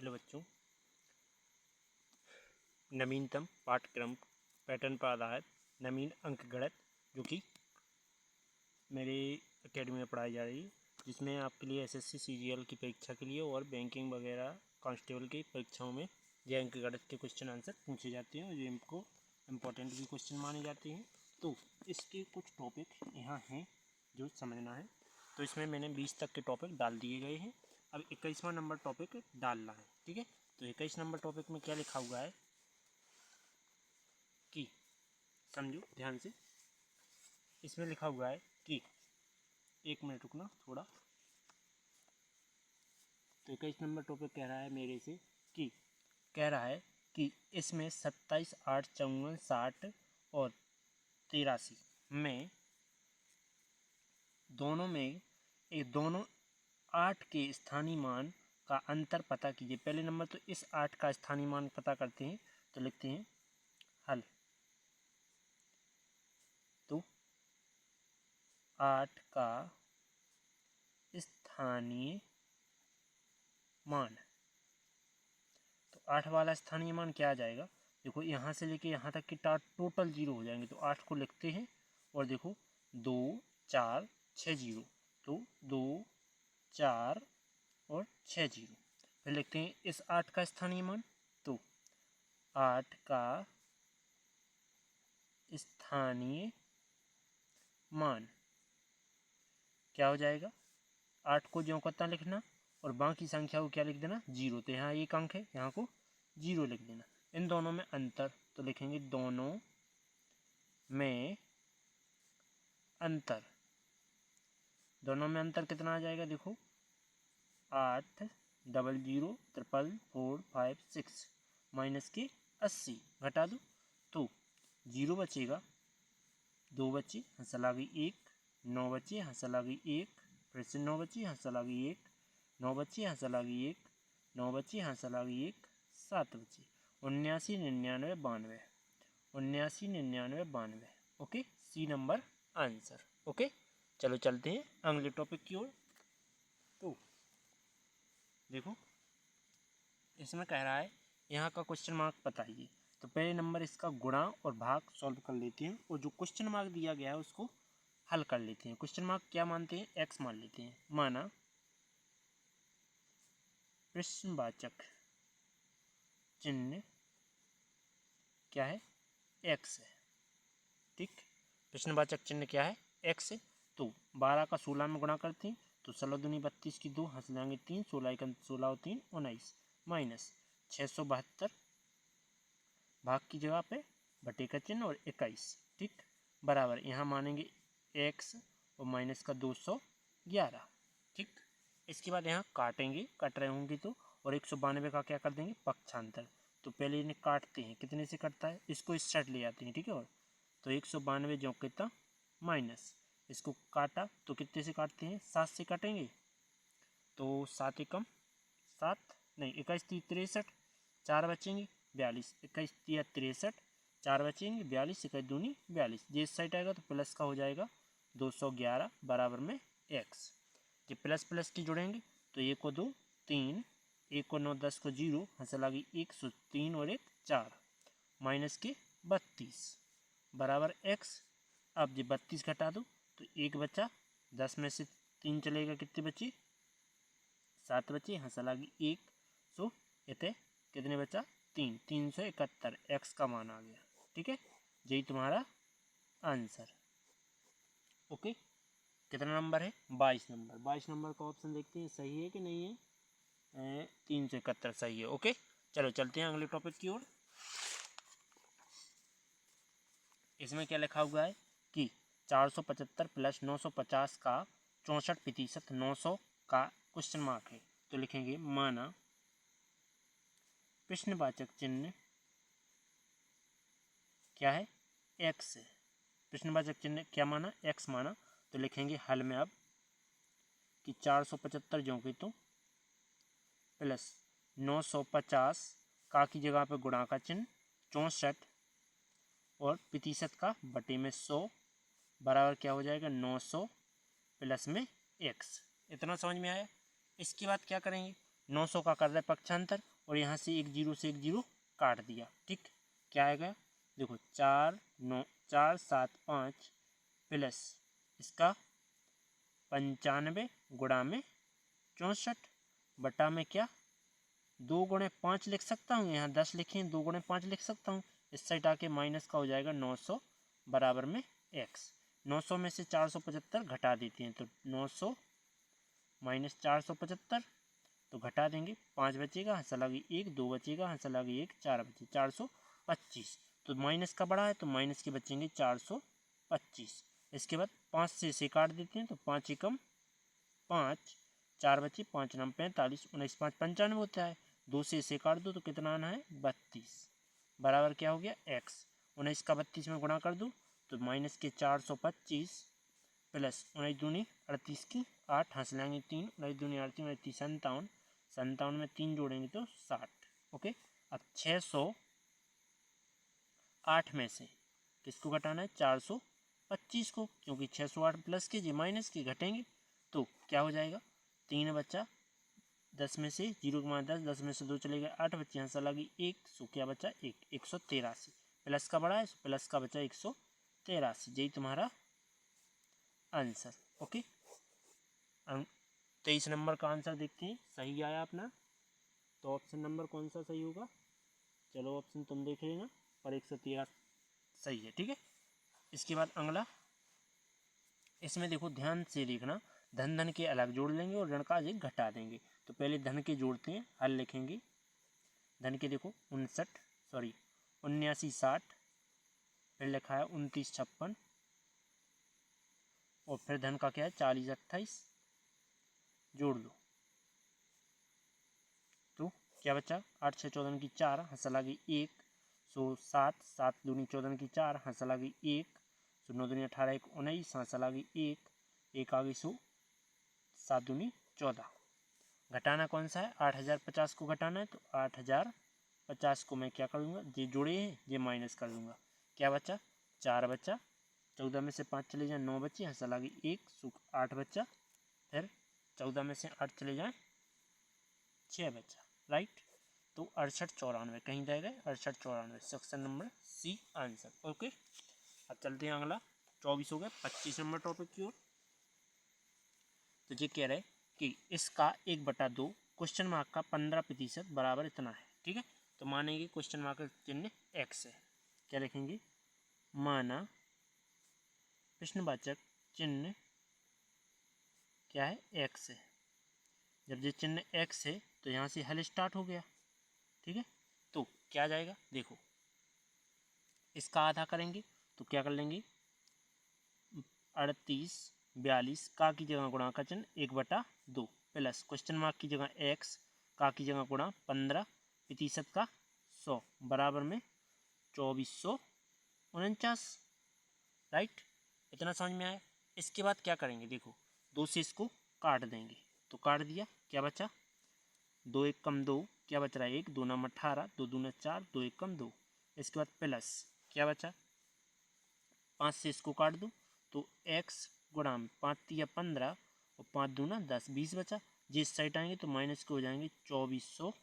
Hello बच्चों, नवीनतम पाठ्यक्रम पैटर्न पर आधारित नवीन अंक गणित जो कि मेरे एकेडमी में पढ़ाई जा रही है, जिसमें आपके लिए एसएससी सीजीएल की परीक्षा के लिए और बैंकिंग वगैरह कांस्टेबल की परीक्षाओं में ये अंक गणित के क्वेश्चन आंसर पूछे जाते हैं और ये इनको इम्पोर्टेंट भी क्वेश्चन माने जाते हैं। तो इसके कुछ टॉपिक यहाँ हैं जो समझना है। तो इसमें मैंने 20 तक के टॉपिक डाल दिए गए हैं। अब 21वां नंबर टॉपिक डालना है, ठीक है। तो 21 नंबर टॉपिक में क्या लिखा हुआ है कि समझो ध्यान से। इसमें लिखा हुआ है कि 1 मिनट रुकना थोड़ा। तो 21 नंबर टॉपिक कह रहा है मेरे से कि कह रहा है कि इसमें 27, 8, 54, 60 और 83 में दोनों 8 के स्थानीय मान का अंतर पता कीजिए। पहले नंबर तो इस 8 का स्थानीय मान पता करते हैं, तो लिखते हैं हल। तो 8 का स्थानीय मान, तो 8 वाला स्थानीय मान क्या आ जाएगा? देखो यहाँ से लेके यहाँ तक की टोटल 0 हो जाएंगे, तो 8 को लिखते हैं और देखो 2, 4, 6 0, तो 2, 4 और 6 0। फिर लिखते हैं इस 8 का स्थानीय मान, तो 8 का स्थानीय मान क्या हो जाएगा? 8 को ज्यों का त्यों लिखना और बाकी संख्या को क्या लिख देना? 0। तो यहाँ एक अंक है, यहाँ को 0 लिख देना। इन दोनों में अंतर, तो लिखेंगे दोनों में अंतर। दोनों में अंतर कितना आ जाएगा? देखो 8 0 0 3 4 5 6 माइनस के 80 घटा दो, तो 0 बचेगा, 2 बचे हंसल आ गई 1, 9 बचे हंसल आ गई 1, फिर से 9 बचे हंसल आ गई 1, 9 बचे हंसल आ गई 1, 9 बचे हंसल आ गई 1, 7 बचे 79 99 92, 79 99 92। Okay, C number answer. Okay, चलो चलते हैं अगले टॉपिक की ओर। तो देखो इसमें कह रहा है यहाँ का क्वेश्चन मार्क बताइए। तो पहले नंबर इसका गुणा और भाग सॉल्व कर लेते हैं और जो क्वेश्चन मार्क दिया गया है उसको हल कर लेते हैं। क्वेश्चन मार्क क्या मानते हैं? एक्स मान लेते हैं। माना प्रश्नवाचक चिन्ह क्या है? एक्स है, ठीक। प्रश्नवाचक चिन्ह क्या है? एक्स है। तो 12 का 16 में गुणा करते हैं, तो 16 दूनी 32 की 2 हंस जाएंगे 3, 16 1 16 और 3 19 माइनस 672 भाग की जगह पे बटे का चिन्ह और 21, ठीक, बराबर यहाँ मानेंगे एक्स और माइनस का 211, ठीक। इसके बाद यहाँ काटेंगे, कट रहे होंगे तो, और 192 का क्या कर देंगे? पक्षांतर। तो पहले इन्हें काटते हैं, कितने से कटता है? इसको इस साइड ले आते हैं, ठीक है। और तो 192 जो कितना माइनस, इसको काटा तो कितने से काटते हैं? 7 से काटेंगे, तो 7 एकम 7 नहीं 21 3 63, 4 बचेंगे 42, 21 3 63, 4 बचेंगे 42, 21 दूनी 42। ये इस साइड आएगा तो प्लस का हो जाएगा 211 बराबर में एक्स। ये प्लस प्लस की जुड़ेंगे तो 1 को 2 3, 1 को 9 10 को 0 हंसल आ गई 103 और 1 4 माइनस के 32 बराबर एक्स। अब ये 32 घटा दो तो 1 बचा, 10 में से 3 चलेगा, कितने बचे? 7 बचे हंसल आ गई 1, सो इतने कितने बचा? 3, 371 एक्स का मान आ गया, ठीक है। यही तुम्हारा आंसर। ओके, कितना नंबर है? 22 नंबर। 22 नंबर का ऑप्शन देखते हैं सही है कि नहीं है। 371 सही है। ओके, चलो चलते हैं अगले टॉपिक की ओर। इसमें क्या लिखा हुआ है कि 475 प्लस 950 का 64% 900 का क्वेश्चन मार्क है। तो लिखेंगे माना प्रश्नवाचक चिन्ह क्या है? एक्स है। प्रश्नवाचक चिन्ह क्या माना? एक्स माना। तो लिखेंगे हल में अब कि 475 जो कि तो प्लस 950 का की जगह पे गुणा का चिन्ह 64 और प्रतिशत का बटे में 100 बराबर क्या हो जाएगा? 900 प्लस में एक्स। इतना समझ में आया? इसके बाद क्या करेंगे? 900 का कर रहा है पक्षांतर और यहाँ से एक जीरो काट दिया। ठीक, क्या आएगा देखो 4,9,4,7,5 प्लस इसका 95 गुणा में 64 बटा में क्या 2 गुणे 5 लिख सकता हूँ, यहाँ 10 लिखे 2 गुणे 5 लिख सकता हूँ। इस साइड आके माइनस का हो जाएगा 900 बराबर में x। 900 में से 475 घटा देते हैं तो 900 माइनस 475 तो घटा देंगे 5 बचेगा, हंसा लगी 1, 2 बचेगा, हंसा लगी 1, 4 बचे 425। तो माइनस का बड़ा है तो माइनस के बचेंगे 425। इसके बाद 5 से इसे काट देते हैं तो 5 एकम 5, 4 बचे 5 9 45, 19 5 95 होता है। 2 से इसे काट दो तो कितना आना है 32 बराबर क्या हो गया x। 19 का 32 में गुणा कर दो तो माइनस के 425 प्लस 19 दूनी 38 की 8, हंस लेंगे 3, 19 दूनी 38, 39 57, 57 में 3 जोड़ेंगे तो 60। ओके, अब 608 में से किसको घटाना है 425 को, क्योंकि 608 प्लस कीजिए माइनस के घटेंगे तो क्या हो जाएगा 3 बच्चा, 10 में से 0 के 10, 10 में से 2 चले गए 8 बच्चे, हंसा लगी 1, सो क्या बचा 1, 183। प्लस का बड़ा है प्लस का बचा 183, यही तुम्हारा आंसर। ओके, 23 नंबर का आंसर देखते हैं सही आया अपना, तो ऑप्शन नंबर कौन सा सही होगा, चलो ऑप्शन तुम देख लेना, पर 113 सही है। ठीक है, इसके बाद अगला, इसमें देखो ध्यान से देखना, धन धन के अलग जोड़ लेंगे और ऋण का अधिक घटा देंगे। तो पहले धन के जोड़ते हैं, हल लिखेंगे। धन के देखो 79 60, फिर लिखा है 29 56, और फिर धन का क्या है 40 28, जोड़ दो तो क्या बचा 8 6 14 की 4, हंसा लगी 1, सो 7 7 दूनी 14 की 4, हंसा लगी 1, सो 9 दूनी 18 1 19, हंसा लगी 1 1 आ गई, सो 7 दूनी 14। घटाना कौन सा है 8050 को घटाना है, तो 8050 को मैं क्या करूँगा, ये जोड़े हैं ये माइनस कर दूंगा, क्या बचा 4 बचा, 14 में से 5 चले जाए 9 बचे, हंसा लगी 1, सो 8 बचा, फिर 14 में से 8 चले जाए 6 बचा, राइट। तो 68 94 कहीं रह गए 68 94, section number C answer. Okay, अब चलते हैं अगला, 24 हो गया, 25 नंबर टॉपिक की ओर। तो ये कह रहे हैं कि इसका 1/2 क्वेश्चन मार्क का 15% बराबर इतना है। ठीक है, तो मानेंगे क्वेश्चन मार्क का चिन्ह x है, क्या लिखेंगे, माना प्रश्नवाचक चिन्ह क्या है x है। जब ये चिन्ह x है तो यहाँ से हल स्टार्ट हो गया। ठीक है, तो क्या जाएगा देखो, इसका आधा करेंगे तो क्या कर लेंगे 38 42, का की जगह गुणा का चिन्ह 1/2 प्लस क्वेश्चन मार्क की जगह x, का की जगह गुणा 15% का 100 बराबर में 2449, राइट। इतना समझ में आया। इसके बाद क्या करेंगे देखो, 2 से इसको काट देंगे तो काट दिया, क्या बचा 2 1 कम 2, क्या बच रहा है 1, 2 9 18, 2 2 4, 2 1 कम 2। इसके बाद प्लस क्या बचा 5 से इसको काट दो तो x गुणा 5 3 15 और 5 2 10, 20 बचा। जिस साइड आएंगे तो माइनस के हो जाएंगे 2400,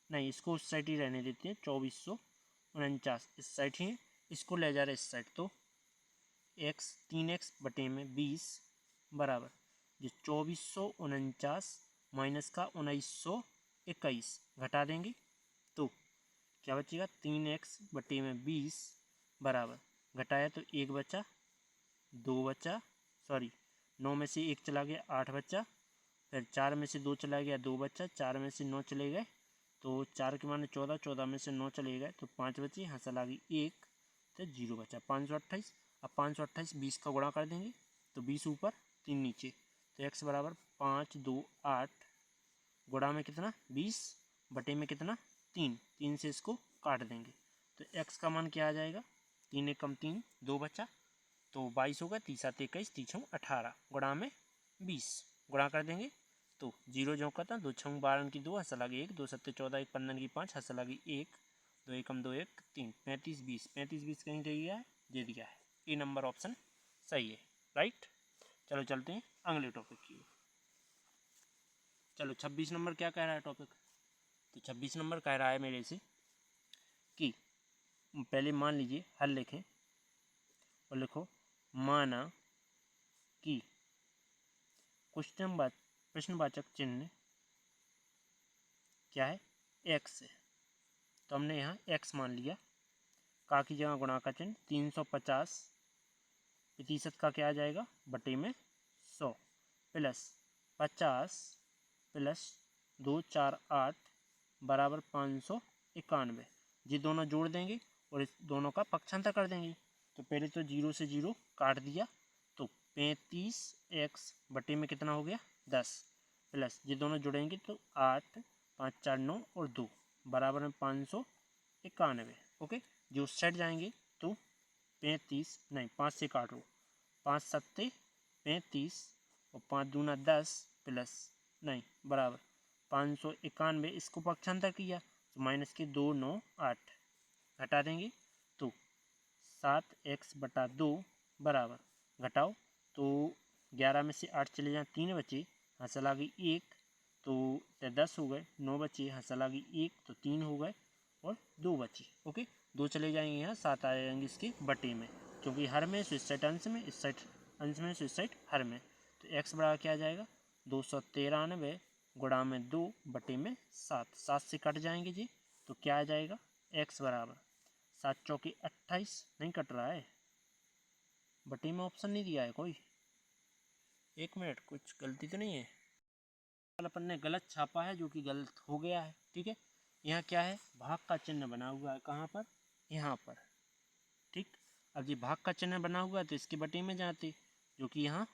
नहीं इसको उस साइड ही रहने देते हैं 2449, इस साइड ही है, इसको ले जा रहे इस साइड, तो x 3x बटे में 20 बराबर जो 2449 माइनस का 1921 घटा देंगे तो क्या बचेगा 3x बटे में 20 बराबर, घटाया तो 1 बचा 2 बचा, सॉरी 9 में से 1 चला गया 8 बचा, फिर 4 में से 2 चला गया 2 बचा, 4 में से 9 चले गए तो 4 के माने 14, 14 में से 9 चले गए तो 5 बचे, हंसा लगी 1 तो 0 बचा 528। अब 528 20 का गुणा कर देंगे तो 20 ऊपर 3 नीचे, तो x बराबर 5 2 8, गुणा में कितना 20 बटे में कितना 3, 3 से इसको काट देंगे तो x का मान क्या आ जाएगा 3 1 कम 3 2 बचा, तो 22 होगा, 3 7 21, 3 6 18, गुणा में 20 गुणा कर देंगे तो 0 जो का था 2 6 12 की 2, हंसा लगी 1, 2 7 14 1 15 की 5, हंसा लगी 1, 2 1 कम 2 1 3, 35 20, 35 20 कहीं दिया है, ये दिया है, ए नंबर ऑप्शन सही है, राइट। चलो चलते हैं अगले टॉपिक की। चलो 26 नंबर क्या कह रहा है टॉपिक, तो 26 नंबर कह रहा है मेरे से कि पहले मान लीजिए हल लिखें और लिखो माना कि प्रश्नवाचक चिन्ह क्या है, एक्स है। तो हमने यहाँ एक्स मान लिया, का की जगह गुणा का चिन्ह 350% का क्या आ जाएगा बटे में 100 प्लस 50 प्लस 2 4 8 बराबर 591। ये दोनों जोड़ देंगे और इस दोनों का पक्षांतर कर देंगे। तो पहले तो 0 से 0 काट दिया, तो 35x बटे में कितना हो गया 10 प्लस ये दोनों जुड़ेंगे तो 8 5 4 9 और 2 बराबर में 591। ओके, जो उस साइड जाएंगे तो 35 नहीं 5 से काटो, 5 सत्ते 35 और 5 दूना 10 प्लस नहीं बराबर 591। इसको पक्षांतर किया तो माइनस के 2 9 8 घटा देंगे तो 7x बटा 2 बराबर घटाओ तो 11 में से 8 चले जाए 3 बचे, हंसल आ गई 1 तो 10 हो गए, 9 बचे हंसल आ गई 1 तो 3 हो गए और 2 बचे। ओके, 2 चले जाएंगे यहाँ, 7 आ जाएंगे इसके बटे में, क्योंकि हर में इस साइड अंश में, इस साइड अंश में, इस साइड हर में। तो x बराबर क्या आ जाएगा 293 गुणा में 2 बटे में 7, 7 से कट जाएंगे जी, तो क्या आ जाएगा x बराबर 7 चौके 28, नहीं कट रहा है, बटे में ऑप्शन नहीं दिया है कोई। एक मिनट, कुछ गलती तो नहीं है, अपन ने गलत छापा है जो कि गलत हो गया है। ठीक है, यहाँ क्या है भाग का चिन्ह बना हुआ है, कहाँ पर, यहाँ पर। ठीक, अब ये भाग का चिन्ह बना हुआ है तो इसके बटे में जाते, जो कि यहाँ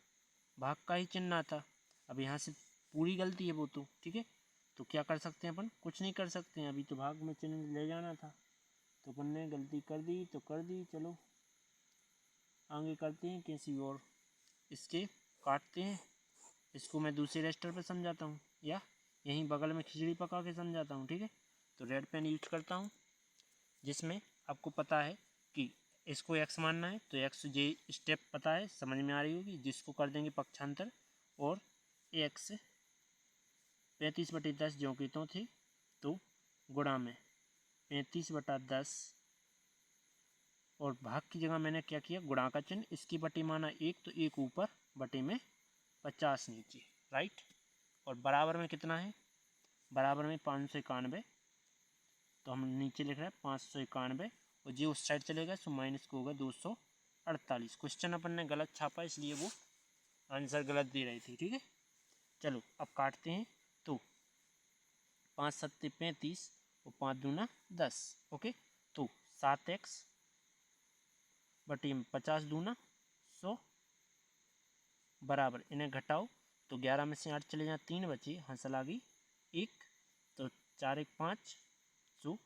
भाग का ही चिन्ह आता। अब यहाँ से पूरी गलती है वो तो, ठीक है, तो क्या कर सकते हैं अपन, कुछ नहीं कर सकते हैं, अभी तो भाग में चिन्ह ले जाना था तो अपन ने गलती कर दी तो कर दी। चलो आगे करते हैं किसी और, इसके काटते हैं, इसको मैं दूसरे रजिस्टर पर समझाता हूँ या यहीं बगल में खिचड़ी पका के समझाता हूँ। ठीक है, तो रेड पेन यूज करता हूँ जिसमें आपको पता है कि इसको x मानना है, तो x जे स्टेप पता है, समझ में आ रही होगी, जिसको कर देंगे पक्षांतर और x 35/10 जो कि तो थी, तो गुणा में 35/10 और भाग की जगह मैंने क्या किया गुणा का चिन्ह, इसकी बटे माना 1 तो 1 ऊपर बटे में 50 नीचे, राइट। और बराबर में कितना है, बराबर में 591, तो हम नीचे लिख रहे हैं 591 और जी उस साइड चलेगा तो माइनस को होगा 248। क्वेश्चन अपन ने गलत छापा इसलिए वो आंसर गलत दे रही थी। ठीक है, चलो अब काटते हैं, तो 5 सत्ते 35 और 5 दूना 10। ओके, तो 7x बटे 50 दूना 100 बराबर, इन्हें घटाओ तो 11 में से 8 चले जाए 3 बचे, हंसल आ गई 1 तो 4 1 5 सो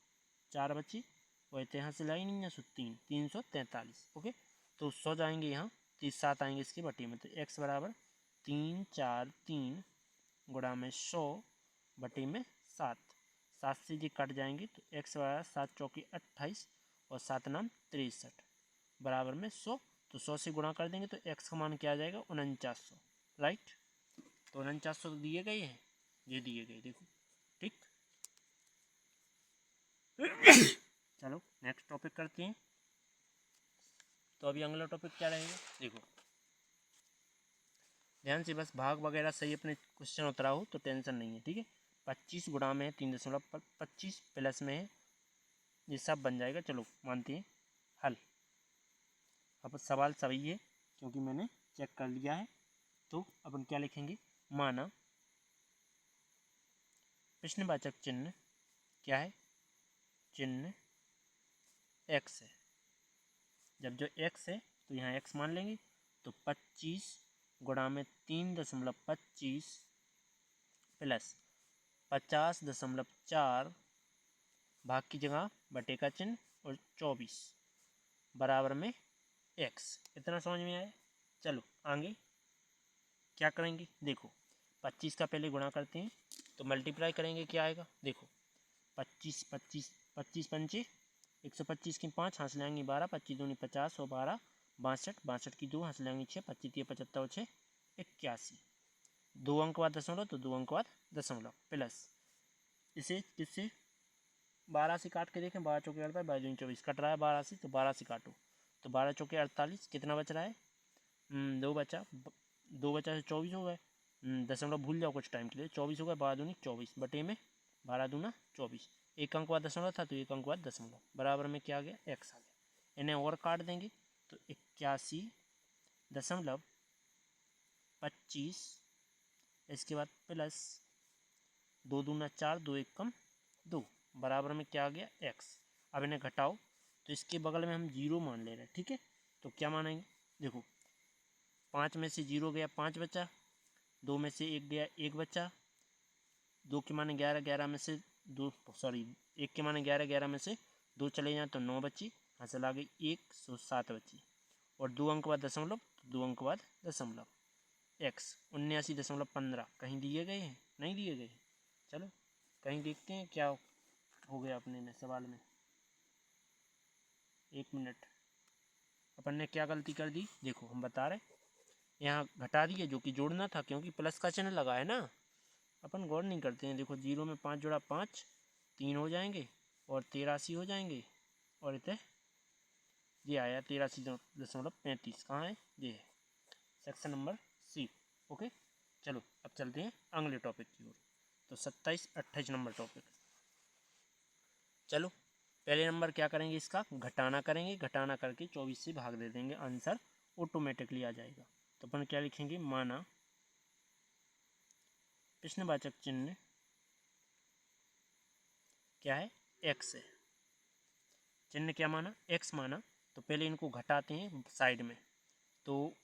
4 बचे और यहाँ से लाई नहीं है सो 343। ओके, तो 100 जाएंगे यहाँ, 7 आएंगे इसके बटे में, तो x बराबर 3 4 3 गुणा में 100 बटे में 7, 7 से ये कट जाएंगे तो x बराबर 7 चौके 28 और 7 नाम 63 बराबर में 100, तो 100 से गुणा कर देंगे तो x का मान क्या आ जाएगा 4900, राइट। तो 4900 दिए गए हैं, ये दिए गए देखो। ठीक, चलो नेक्स्ट टॉपिक करते हैं। तो अभी अगला टॉपिक क्या रहेगा देखो, ध्यान से बस भाग वगैरह सही अपने क्वेश्चन उतरा हो तो टेंशन नहीं है। ठीक है, 25 गुणा में है 3.25 प्लस में है, ये सब बन जाएगा। चलो मानते हैं हल, अब सवाल सही है क्योंकि मैंने चेक कर लिया है। तो अपन क्या लिखेंगे, माना प्रश्नवाचक चिन्ह क्या है, चिन्ह x है। जब जो x है तो यहाँ x मान लेंगे, तो 25 गुणा में 3.25 प्लस 50.4 भाग की जगह बटे का चिन्ह और 24 बराबर में x। इतना समझ में आया। चलो आगे क्या करेंगे देखो, 25 का पहले गुणा करते हैं तो मल्टीप्लाई करेंगे, क्या आएगा देखो, 25 25 25 पंचे 125 की 5 हंस लेंगे 12, 25 दूनी 50 और 12 62, 62 की 2 हंस लेंगे 6, 25 3 75 6 81। 2 अंक बाद दशमलव तो 2 अंक बाद दशमलव प्लस इसे किससे 12 से काट के देखें, 12 चौके 48, 12 दूनी 24, कट रहा है 12 से तो 12 से काटो तो 12 चौके 48, कितना बच रहा है 2 बचा, 2 बचा से 24 हो गए, दशमलव भूल जाओ कुछ टाइम के लिए, 24 हो गए, 12 दूनी 24 बटे में 12 दूना 24, एक अंक बाद दशमलव था तो एक अंक बाद दशमलव, बराबर में क्या आ गया एक्स आ गया। इन्हें और काट देंगे तो 81.25, इसके बाद प्लस 2 दूना 4, 2 एक कम 2, बराबर में क्या आ गया एक्स। अब इन्हें घटाओ तो इसके बगल में हम 0 मान ले रहे हैं, ठीक है, तो क्या मानेंगे, देखो 5 में से 0 गया 5 बचा, 2 में से 1 गया 1 बचा, 2 के माने 11, 11 में से 2 सॉरी 1 के माने 11, 11 में से 2 चले जाएँ तो 9 बची, हासिल आ गई 107 बची, और 2 अंक बाद दशमलव तो 2 अंक बाद दशमलव एक्स 79.15 कहीं दिए गए हैं, नहीं दिए गए, चलो कहीं देखते हैं क्या हो गया अपने में सवाल में। 1 मिनट, अपन ने क्या गलती कर दी, देखो हम बता रहे यहाँ घटा दिए जो कि जोड़ना था, क्योंकि प्लस का चिन्ह लगा है ना, अपन गौर नहीं करते हैं। देखो 0 में 5 जोड़ा 5, 3 हो जाएंगे और 83 हो जाएंगे, और इतने ये आया 83.35, कहाँ है ये है सेक्शन नंबर सी। ओके चलो अब चलते हैं अगले टॉपिक की ओर, तो 27-28 नंबर टॉपिक। चलो पहले नंबर क्या करेंगे, इसका घटाना करेंगे, घटाना करके 24 से भाग दे देंगे, आंसर ऑटोमेटिकली आ जाएगा। तो अपन क्या लिखेंगे, माना प्रश्नवाचक चिन्ह क्या है एक्स है, चिन्ह क्या माना एक्स माना, तो पहले इनको घटाते हैं साइड में, तो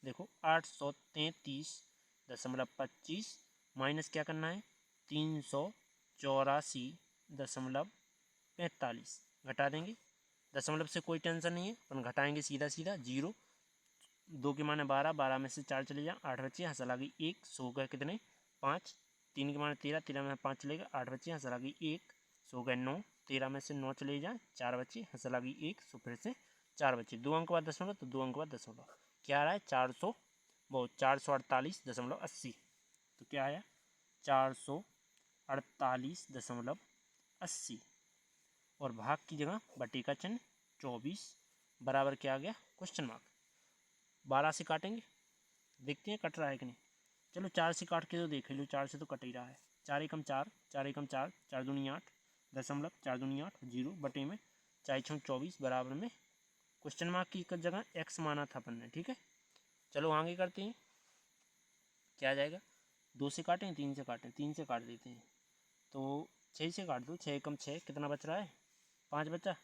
देखो 833.25 माइनस क्या करना है 384.45 घटा देंगे, दशमलव से कोई टेंशन नहीं है, अपन घटाएंगे सीधा सीधा 0, 2 के माने 12, 12 में से 4 चले जाए 8 बच्चे, हंसल आ गई 1, 100 गए कितने 5, 3 के माने 13, 13 में 5 चलेगा 8 बच्चे, हंसल आ गई 1, 100 गए 9, 13 में से 9 चले जाए 4 बच्चे, हंसल आ गई 1, 100 फिर से 4 बच्चे, 2 अंक बाद दशमलव तो 2 अंक बाद दशमलव, क्या आ रहा है 448.80, तो क्या आया 448.80, और भाग की जगह बटे का चिन्ह 24 बराबर क्या आ गया क्वेश्चन मार्क। 12 से काटेंगे, देखते हैं कट रहा है कि नहीं, चलो 4 से काट के तो देख लो, 4 से तो कट ही रहा है, 4 एकम 4, 4 एकम 4, 4 दूनी 8 दशमलव 4 दूनी 8 0 बटे में 4 छः 24 बराबर में क्वेश्चन मार्क की जगह एक्स माना था अपन ने, ठीक है। चलो आगे करते हैं, क्या आ जाएगा, 2 से काटें 3 से काटें, 3 से काट देते हैं तो 6 से काट दो, 6 एकम 6 कितना बच रहा है 5 बचा,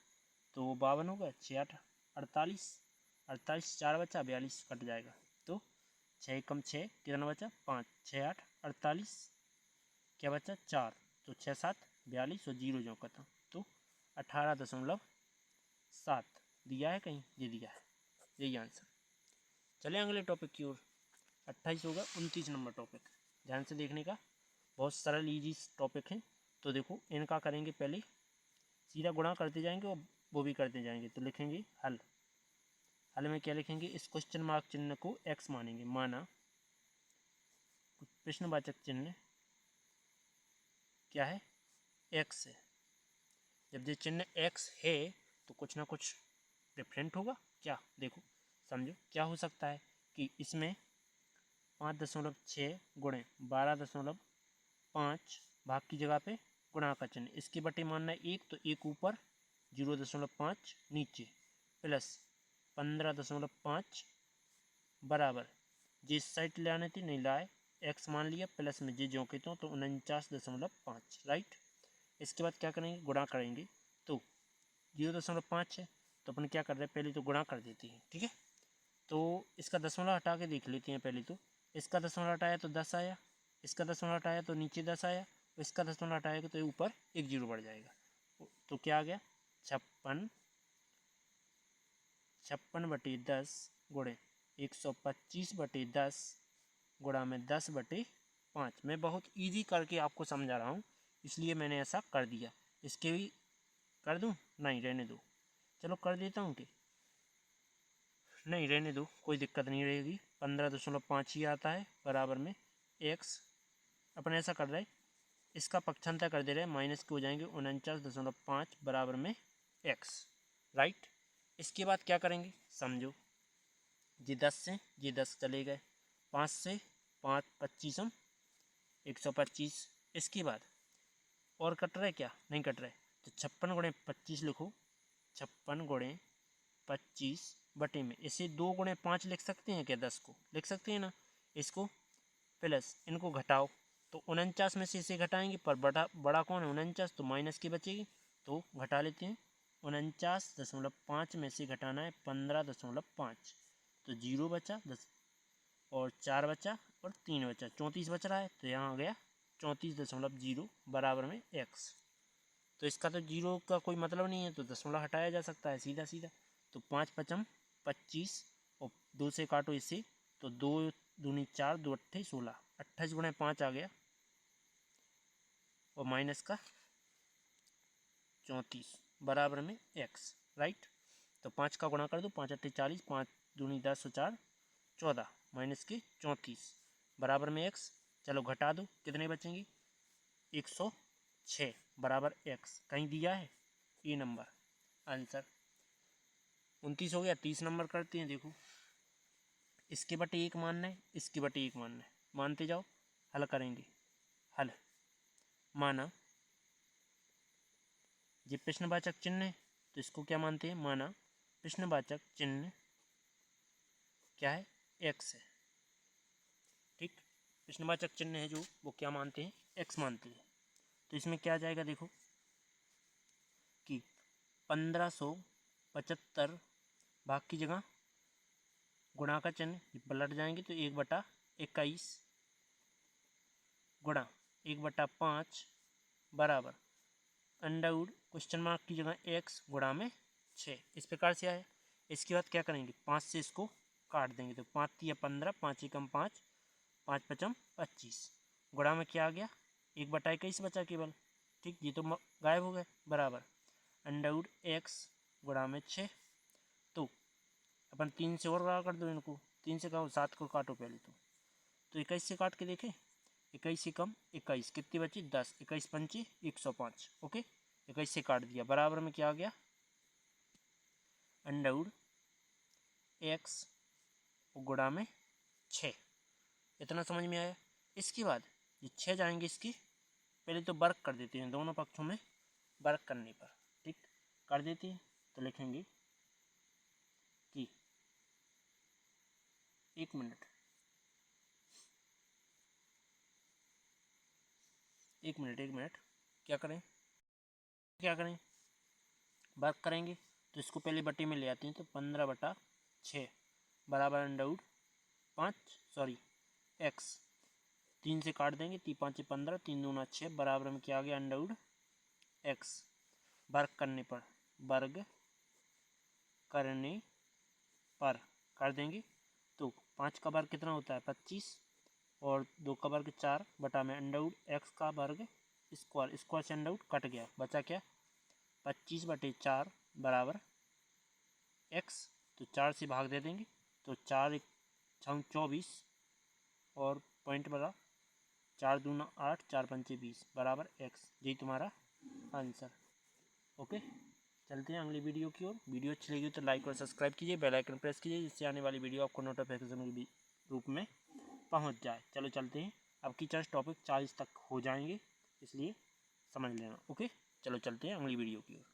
तो 52 होगा, 6 8 48, 48 4 बचा 42 कट जाएगा, तो 6 एकम 6 कितना बचा 5, 6 8 48 क्या बचा 4, तो 6 7 42 और 0 जो खत्म, तो 18.7 दिया है कहीं, ये दिया है, यही आंसर। चले अगले टॉपिक की ओर, 28 होगा 29 नंबर टॉपिक, ध्यान से देखने का, बहुत सरल इजी टॉपिक है। तो देखो इनका करेंगे, पहले सीधा गुणा करते जाएंगे और वो भी करते जाएंगे, तो लिखेंगे हल, हल में क्या लिखेंगे, इस क्वेश्चन मार्क चिन्ह को एक्स मानेंगे, माना प्रश्नवाचक चिन्ह क्या है एक्स है, जब ये चिन्ह एक्स है तो कुछ ना कुछ डिफरेंट होगा, क्या देखो समझो क्या हो सकता है कि इसमें 5.6 गुणे 12.5 भाग की जगह पे गुणा का चिन्ह, इसके बटे मानना है 1, तो 1 ऊपर 0.5 नीचे प्लस 15.5 बराबर, जिस साइड ले आने थी नहीं लाए, एक्स मान लिया प्लस में जे जो कहते हो तो 49.5 राइट। इसके बाद क्या करेंगे गुणा करेंगे, तो 0.5 है तो अपन क्या कर रहे हैं पहले तो गुणा कर देते हैं, ठीक है। तो इसका दशमलव हटा के देख लेते हैं पहले, तो इसका दशमलव हटाया तो 10 आया, इसका दशमलव हटाया तो नीचे 10 आया, इसका दशमलव हटाएगा तो ऊपर 1 0 बढ़ जाएगा, तो क्या आ गया 56/10 गुणे 125/10 गुणा में 10/5। मैं बहुत इजी करके आपको समझा रहा हूँ इसलिए मैंने ऐसा कर दिया, इसके भी कर दूँ, नहीं रहने दो, चलो कर देता हूँ कि नहीं रहने दो, कोई दिक्कत नहीं रहेगी, 15.5 ही आता है, बराबर में x। अपन ऐसा कर रहे हैं, इसका पक्षांतर कर दे रहे हैं, माइनस के हो जाएंगे 49.5 बराबर में x, राइट। इसके बाद क्या करेंगे समझो, जी 10 से जी 10 चले गए, 5 से 5 25 125। इसके बाद और कट रहे क्या, नहीं कट रहे, तो 56 गुणे 25 लिखो, 56 गुणे 25 बटे में, इसे 2 गुणे 5 लिख सकते हैं क्या, 10 को लिख सकते हैं ना। इसको प्लस इनको घटाओ, तो 49 में से इसे घटाएंगे, पर बड़ा कौन है 49, तो माइनस की बचेगी, तो घटा लेते हैं। 49.5 में से घटाना है 15.5, तो 0 बचा, 10 और 4 बचा और 3 बचा, 34 बच रहा है, तो यहाँ आ गया 34.0 बराबर में x। तो इसका तो 0 का कोई मतलब नहीं है, तो दशमलव हटाया जा सकता है सीधा सीधा। तो 5 पचम 25 और 2 से काटो इसे, तो 2 दूनी 4, 2 अट्ठे 16, 28 गुणे 5 आ गया, और माइनस का 34 बराबर में x, राइट। तो 5 का गुणा कर दो, 5 अट्ठे 40, 5 दूनी 10 और 4 14, माइनस के 34 बराबर में x। चलो घटा दो, कितने बचेंगे, 106 बराबर x। कहीं दिया है ये नंबर, आंसर 29 हो गया। 30 नंबर करते हैं, देखो इसके बटे 1 मानना है, इसके बटे 1 मानना है, मानते जाओ, हल करेंगे। हल माना, ये प्रश्नवाचक चिन्ह है, तो इसको क्या मानते हैं, माना प्रश्नवाचक चिन्ह क्या है, x है, ठीक। प्रश्नवाचक चिन्ह है जो, वो क्या मानते हैं, x मानते हैं। तो इसमें क्या आ जाएगा, देखो कि 1575 भाग की जगह गुणा का चिन्ह पलट जाएंगे, तो 1/21 गुणा 1/5 बराबर अंडरवुड क्वेश्चन मार्क की जगह x गुणा में 6, इस प्रकार से आया। इसके बाद क्या करेंगे, 5 से इसको काट देंगे, तो 5 तिया 15, 5 एकम 5, 5 पचम 25, गुणा में क्या आ गया, 1/21 बचा केवल, ठीक। ये तो गायब हो गए, बराबर अंडरवुड x गुणा में 6। तो अपन 3 से और गुणा कर दो इनको, 3 से कहो 7 को काटो पहले, तो 21 से काट के देखें, 21 से कम 21, कितनी बची 10, 21 पंचे 105, ओके। 21 से काट दिया, बराबर में क्या आ गया, अंडरवुड x गुणा में 6। इतना समझ में आया। इसके बाद ये 6 जाएंगे इसकी, पहले तो वर्ग कर देते हैं, दोनों पक्षों में वर्ग करने पर, ठीक कर देते हैं। तो लिखेंगे कि 1 मिनट 1 मिनट 1 मिनट, क्या करें वर्ग करेंगे, तो इसको पहले बटे में ले आते हैं, तो 15/6 बराबर अंडरवुड 5 x, 3 से काट देंगे, 3 5 15, 3 दूना 6 बराबर में क्या आ गया, अंडरवुड x। वर्ग करने पर कर देंगे, तो 5 का वर्ग कितना होता है 25, और 2 का वर्ग 4 बटा में अंडरवुड x का वर्ग स्क्वायर से अंडरवुड कट गया, बचा क्या 25/4 बराबर x। तो 4 से भाग दे देंगे, तो 4 24 और पॉइंट बड़ा 4 दूना 8, 4 पंचे 20 बराबर x। यही तुम्हारा आंसर, ओके। चलते हैं अगली वीडियो की ओर। वीडियो अच्छी लगी तो लाइक और सब्सक्राइब कीजिए, बेल आइकन प्रेस कीजिए, जिससे आने वाली वीडियो आपको नोटिफिकेशन के रूप में पहुंच जाए। चलो चलते हैं, अब की जस्ट टॉपिक 40 तक हो जाएंगे, इसलिए समझ लेना, ओके। चलो चलते हैं अगली वीडियो की ओर।